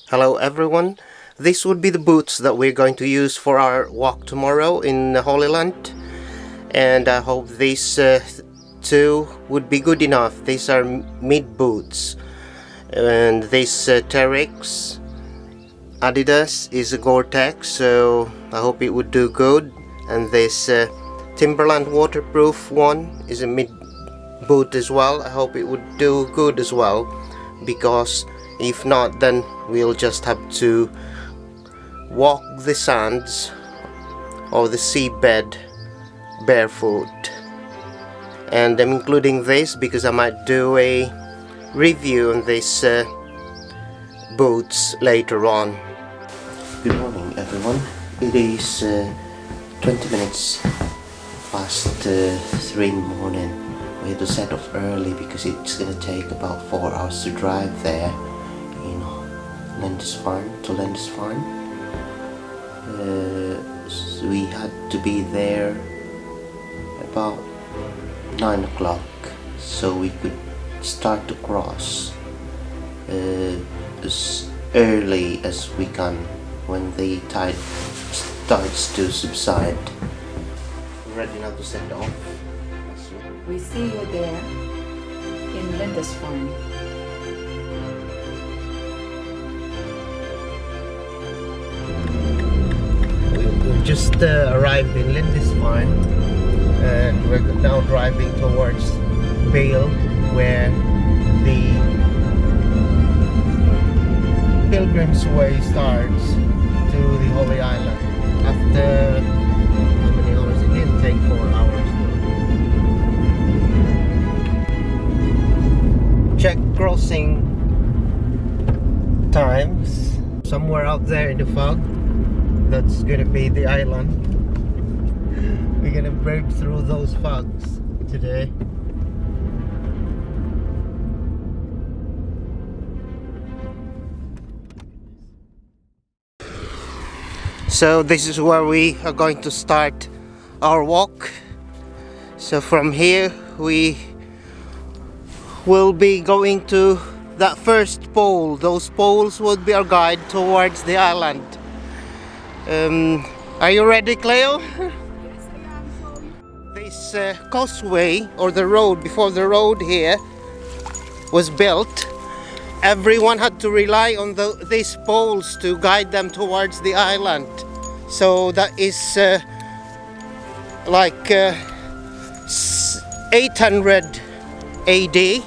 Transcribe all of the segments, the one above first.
Hello everyone, this would be the boots that we're going to use for our walk tomorrow in the Holy Land, and I hope these two would be good enough. These are mid boots, and this Terex Adidas is a Gore-Tex, so I hope it would do good, and this Timberland waterproof one is a mid boot as well. I hope it would do good as well, because if not, then we'll just have to walk the sands or the seabed barefoot. And I'm including this because I might do a review on these boots later on. Good morning everyone. It is 20 minutes past 3 in the morning. We had to set off early because it's gonna take about 4 hours to drive there in Lindisfarne to Lindisfarne. So we had to be there about 9 o'clock so we could start to cross as early as we can when the tide starts to subside. We're ready now to set off. We see you there in Lindisfarne. We've just arrived in Lindisfarne, and we're now driving towards Bale, where the Pilgrim's Way starts to the Holy Island. After how many hours? It didn't take 4 hours. Check crossing times. Somewhere out there in the fog, that's gonna be the island. We're gonna break through those fogs today. So this is where we are going to start our walk. So from here we will be going to that first pole. Those poles would be our guide towards the island. Are you ready, Cleo? Yes, I am. This causeway, or the road, before the road here was built, everyone had to rely on these poles to guide them towards the island. So that is like 800 AD.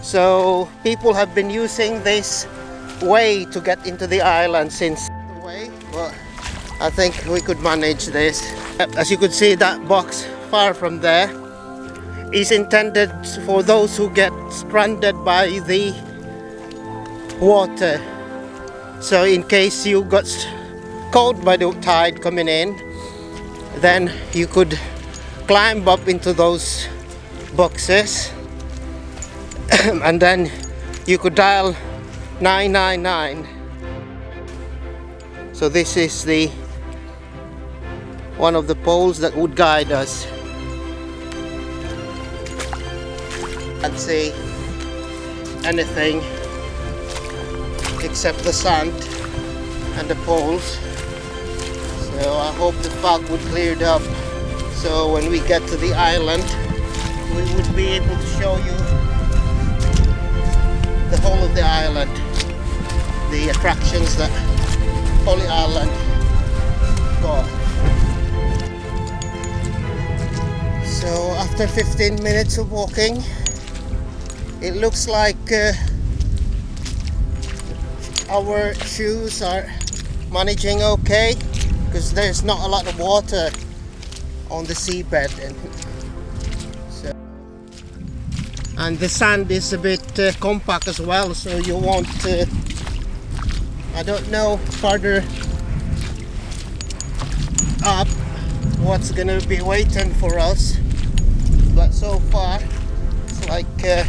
So people have been using this way to get into the island since the way. But I think we could manage this. As you could see, that box far from there is intended for those who get stranded by the water. So in case you got caught by the tide coming in, then you could climb up into those boxes and then you could dial 999. So this is the one of the poles that would guide us. Can't see anything except the sand and the poles. So I hope the fog would clear up, so when we get to the island we would be able to show you the whole of the island, the attractions that Holy Island got. So after 15 minutes of walking, it looks like our shoes are managing okay, because there's not a lot of water on the seabed, and the sand is a bit compact as well, so you won't I don't know further up what's gonna be waiting for us, but so far it's like a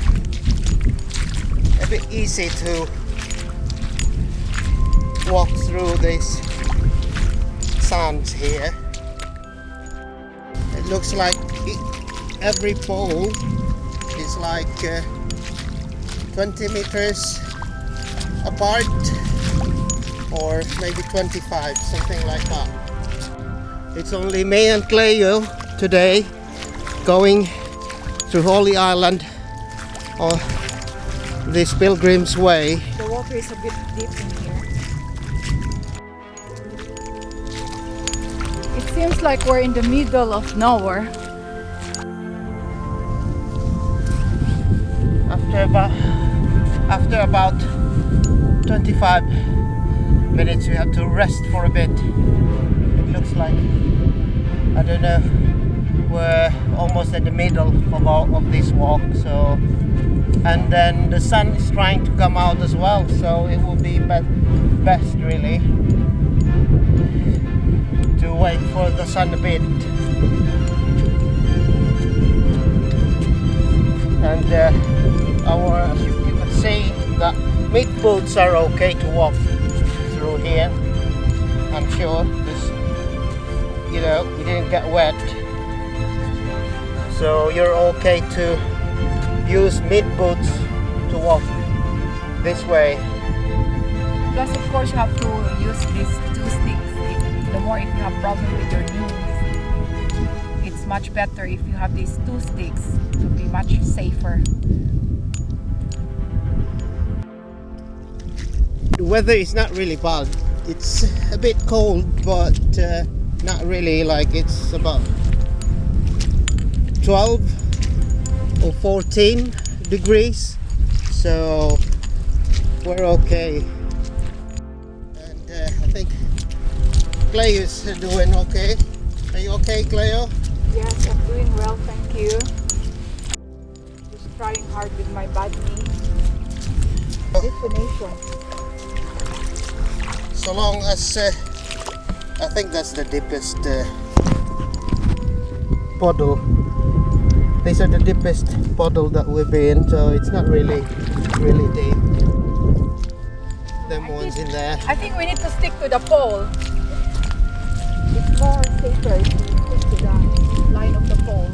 bit easy to walk through these sands here. It looks like every pole is is like 20 meters apart, or maybe 25, something like that. It's only me and Cleo today going to Holy Island on this Pilgrim's Way. The water is a bit deep in here. It seems like we're in the middle of nowhere. After about 25 minutes we have to rest for a bit. It looks like, I don't know, we're almost at the middle of this walk, so, and then the sun is trying to come out as well, so it will be best really to wait for the sun a bit. And as you can see, the meat boots are okay to walk through here. I'm sure this, we didn't get wet, so you're okay to use meat boots to walk this way. Plus, of course, you have to use these 2 sticks. The more if you have problem with your knees, it's much better if you have these 2 sticks to be much safer. The weather is not really bad. It's a bit cold, but not really. Like, it's about 12 or 14 degrees, so we're okay. And I think Cleo is doing okay. Are you okay, Cleo? Yes, I'm doing well, thank you. Just trying hard with my bad knee. Destination. So long as I think that's the deepest puddle. These are the deepest puddle that we've been, so it's not really deep. Them ones in there. I think we need to stick to the pole. It's more safer if we stick to the line of the pole.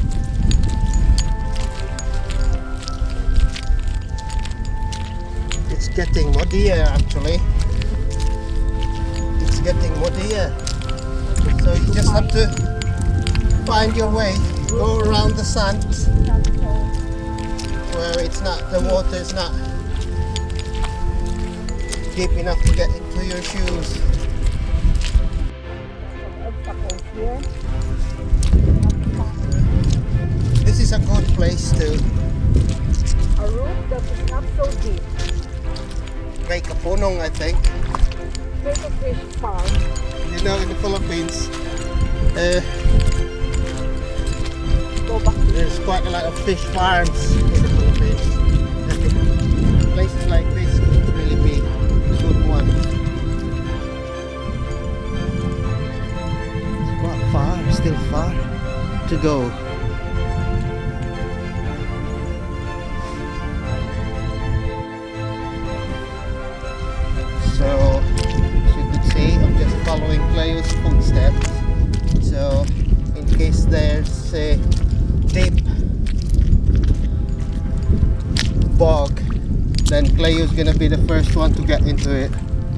It's getting muddier actually. It's getting muddier. So you just have to find your way, go around the sand where it's not, the water is not deep enough to get into your shoes. Here. This is a good place to A route that is not so deep. make a punong, I think. There's a fish farm. You know, in the Philippines, Go back to there's quite a lot of fish farms in the Philippines. I think places like this could really be a good one. It's quite far, still far to go. So, as you could see, I'm just following Cleo's footsteps. So, in case there's a deep bog, then Cleo's gonna be the first one to get into it.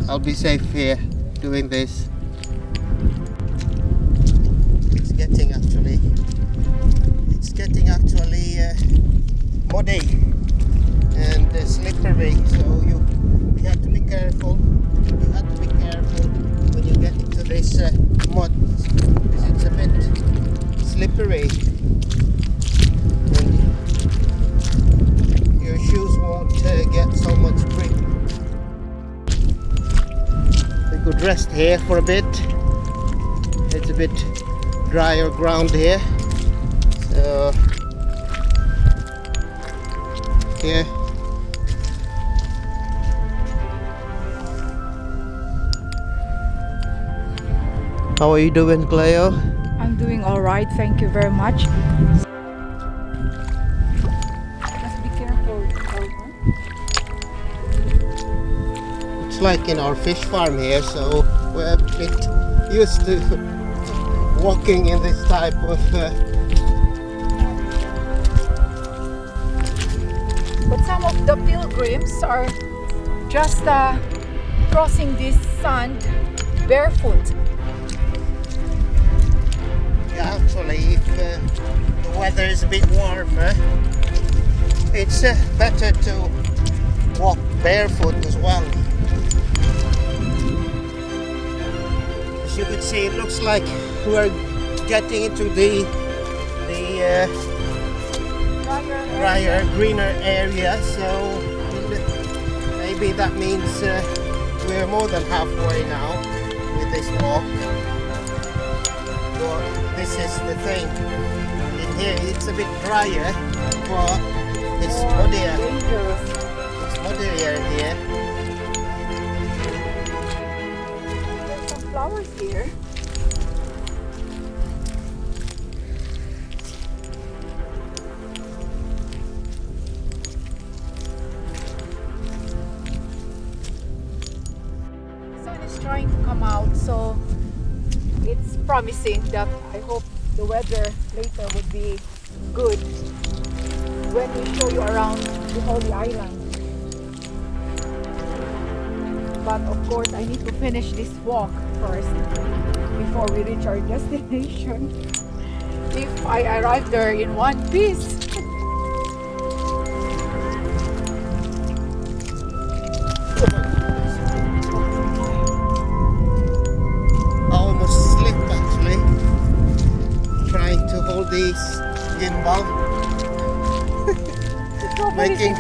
I'll be safe here doing this. It's getting muddy and slippery, so you have to be careful. You have to be careful when you get into this mud, because it's a bit slippery and your shoes won't get so much grip. We could rest here for a bit. It's a bit drier ground here, so here. How are you doing, Cleo? I'm doing all right, thank you very much. Just be careful. It's like in our fish farm here, so we're a bit used to walking in this type of pilgrims are just crossing this sand barefoot. Yeah, actually, if the weather is a bit warmer, it's better to walk barefoot as well. As you can see, it looks like we're getting into the drier, greener area, so maybe that means we're more than halfway now with this walk. But this is the thing, in here it's a bit drier, but it's muddier. It's muddier here. There's some flowers here. Trying to come out, so it's promising that I hope the weather later would be good when we show you around the Holy Island. But of course I need to finish this walk first before we reach our destination. If I arrive there in one piece. This gimbal, making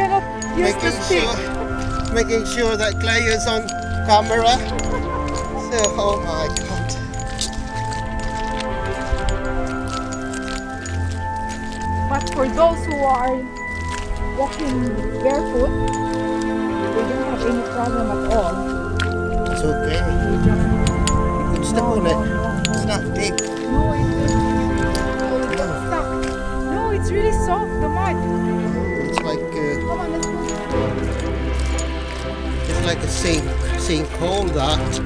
sure that Clay is on camera. So, oh my god. But for those who are walking barefoot, they don't have any problem at all. It's okay. You can step on it. It's not deep. No, it's really soft, the mud. It's like Come on, let's go. it's like a sinkhole that so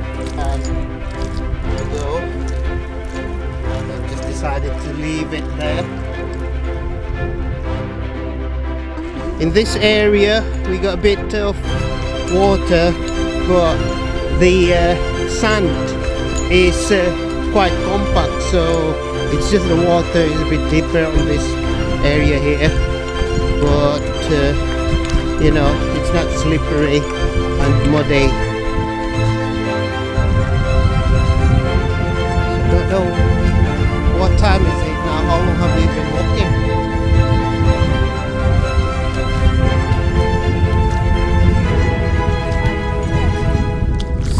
I just decided to leave it there. In this area we got a bit of water, but the sand is quite compact, so it's just the water is a bit deeper on this area here, but you know, it's not slippery and muddy. I don't know what time is it now. How long have we been walking?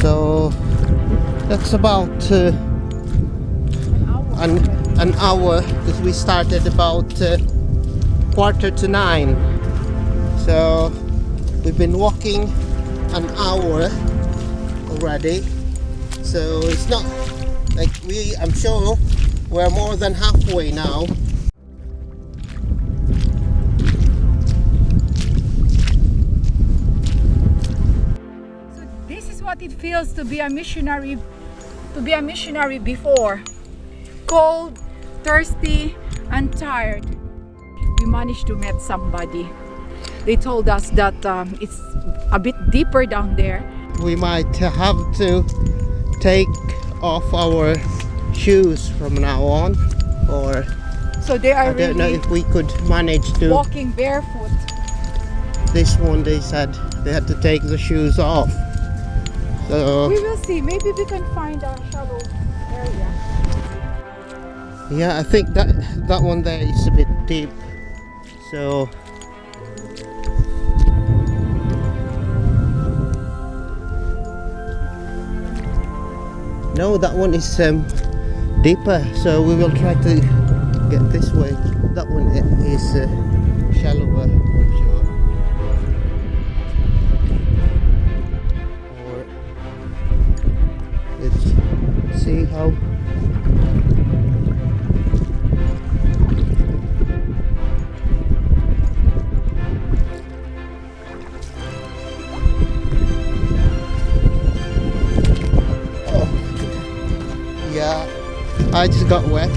So that's about an hour, because we started about 8:45. So we've been walking an hour already, so it's not like I'm sure we're more than halfway now. So this is what it feels to be a missionary, before. Cold, thirsty, and tired. We managed to meet somebody. They told us that it's a bit deeper down there. We might have to take off our shoes from now on, or so they are I don't know if we could manage to walking barefoot. This one they said they had to take the shoes off. So we will see. Maybe we can find a shallow area. yeah, I think that one there is a bit deep. So no, that one is deeper. So we will try to get this way. That one is shallower, I'm sure. Or let's see how. Yeah, I just got wet.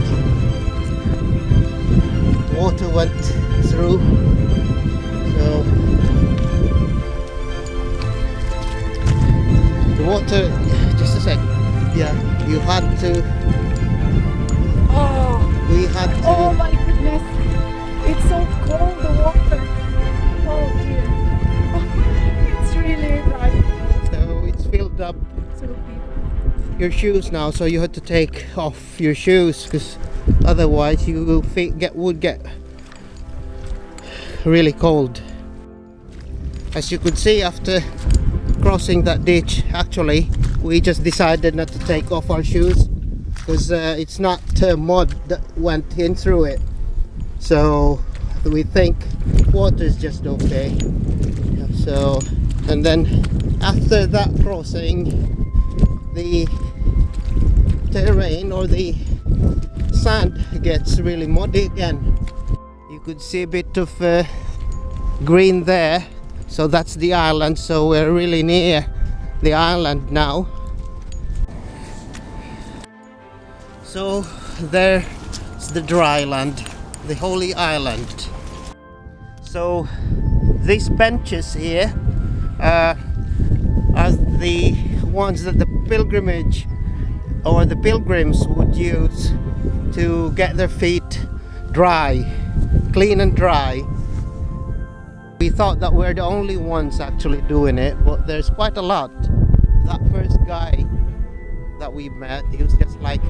Water went through, so water. Just a sec. Yeah, you had to. Oh, We had to. oh my goodness. It's so cold, the water. Oh dear. It's really dry. So it's filled up So deep. your shoes now. So you had to take off your shoes because otherwise you will would get really cold. As you could see after crossing that ditch, actually we just decided not to take off our shoes because it's not mud that went in through it, so we think water is just okay. So, and then after that crossing, the terrain or the sand gets really muddy again. You could see a bit of green there, so that's the island. So we're really near the island now. So there's the dry land, the Holy Island. So these benches here are the ones that the pilgrimage or the pilgrims would use to get their feet dry, clean and dry. We thought that we're the only ones actually doing it, but there's quite a lot. That first guy that we met, he was just like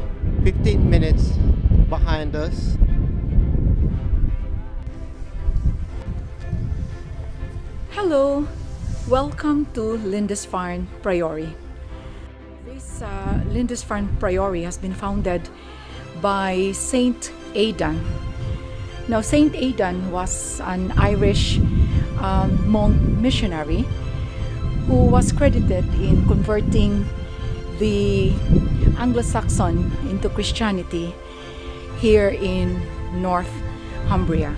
15 minutes behind us. Hello, welcome to Lindisfarne Priory. This Lindisfarne Priory has been founded by Saint Aidan. Now, Saint Aidan was an Irish monk missionary who was credited in converting the Anglo-Saxon into Christianity here in Northumbria.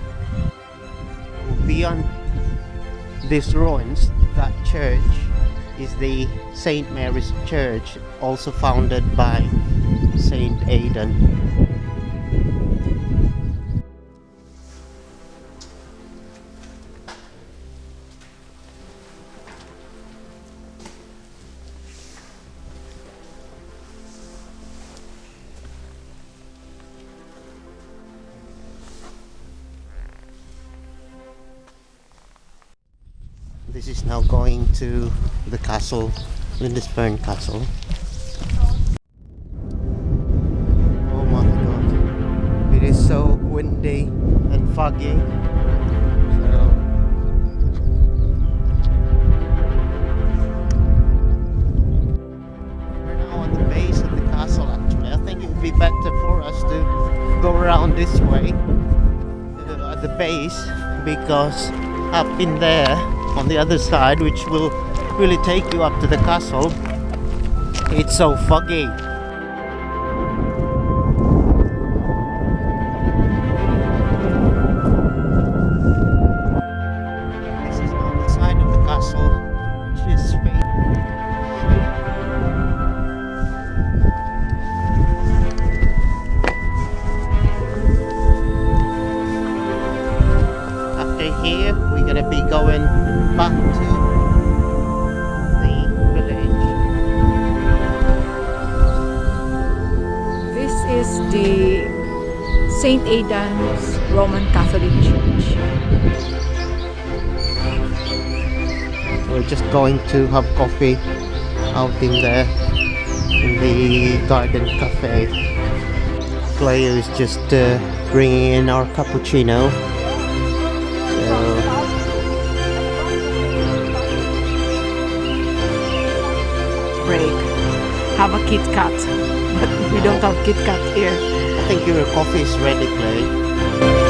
Beyond these ruins, that church is the St. Mary's Church, also founded by Saint Aidan. This is now going to the castle, Lindisfarne Castle. Oh my god, it is so windy and foggy. We're now on the base of the castle actually. I think it would be better for us to go around this way at the base, because up in there on the other side, which will really take you up to the castle, it's so foggy. This is on the side of the castle, which is after here, we're gonna be going back to the village. This is the Saint Aidan's Roman Catholic Church. We're just going to have coffee out in there in the garden cafe. Claire is just bringing in our cappuccino. Break. Have a Kit Kat, but we don't have Kit Kat here. I think your coffee is ready, Clay.